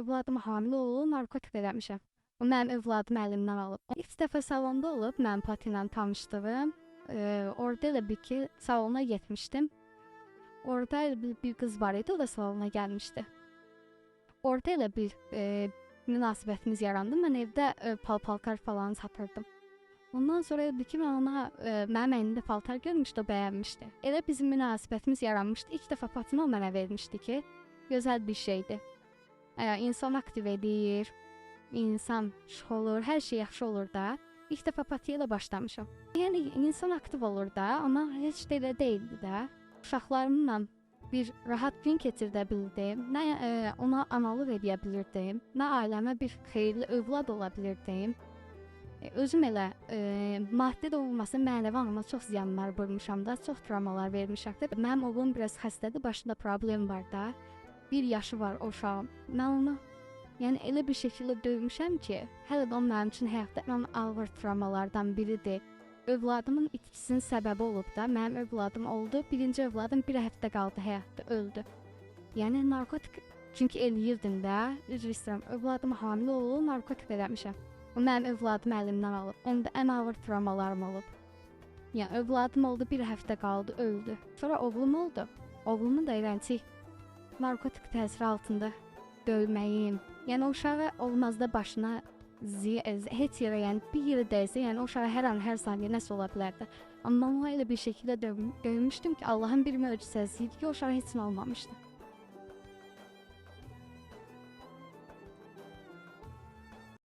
övladım hamilə olub, narkotik eləmişəm. O mənim övladım əlimdən alıb. İlk dəfə salonda olub, mənim Pati ilə tanışdığım. Orada elə bir ki, salona getmişdim. Orada bir qız var idi, o da salona gəlmişdi. Orada elə bir münasibətimiz yarandı. Mən evdə paltar falan satırdım. Ondan sonra dedi ki, mən ona mənim əynimdə paltar görmüşdü, o bəyənmişdi. Elə bizim münasibətimiz yaranmışdı. İlk dəfə Patini o mənə vermişdi ki, gözəl bir şeydir. İnsan aktiv edir, insan şux olur, hər şey yaxşı olur da. İlk dəfə Patiyə ilə başlamışam. Yəni insan aktiv olur da, amma heç də elə deyildi də. Uşaqlarımla bir rahat gün keçirdə bildim. Nə ona analıq edə bilirdim, nə ailəmə bir xeyirli övlad ola bilirdim. Özüm elə maddi də olmasa mənəvi anlamda çox ziyanlar vurmuşam da, çox travmalar vermişəm də. Mənim oğlum biraz xəstədir, başında problem var da. 1 yaşı var o uşağın. Mən onu yəni elə bir şəkildə döymüşəm ki, hələ də o mənim üçün həyatda ən ağır travmalardan biridir. Övladımın itkisinin səbəbi olub da, mənim övladım oldu. Birinci övladım 1 həftə qaldı həyatda, öldü. Yəni narkotik çünki eləyirdim də, üzr istəyirəm. Övladım hamilə olub, narkotik eləmişəm. O mənim övladım əlimdən alıb. Onda ən ağır travmalarım olub. Yəni övladım oldu, 1 həftə qaldı, öldü. Sonra oğlum oldu. Oğlumu da eləncik narkotik təsiri altında döyməyim. Yəni o uşağı olmazda başına heç yerə, yəni bir yerə dəysə, yəni o uşağı hər an, hər saniyə nəsə ola bilərdi. Amma onu elə bir şəkildə döymüşdüm ki, Allahın bir möcüzəsi idi ki, o uşağı heç nə olmamışdı.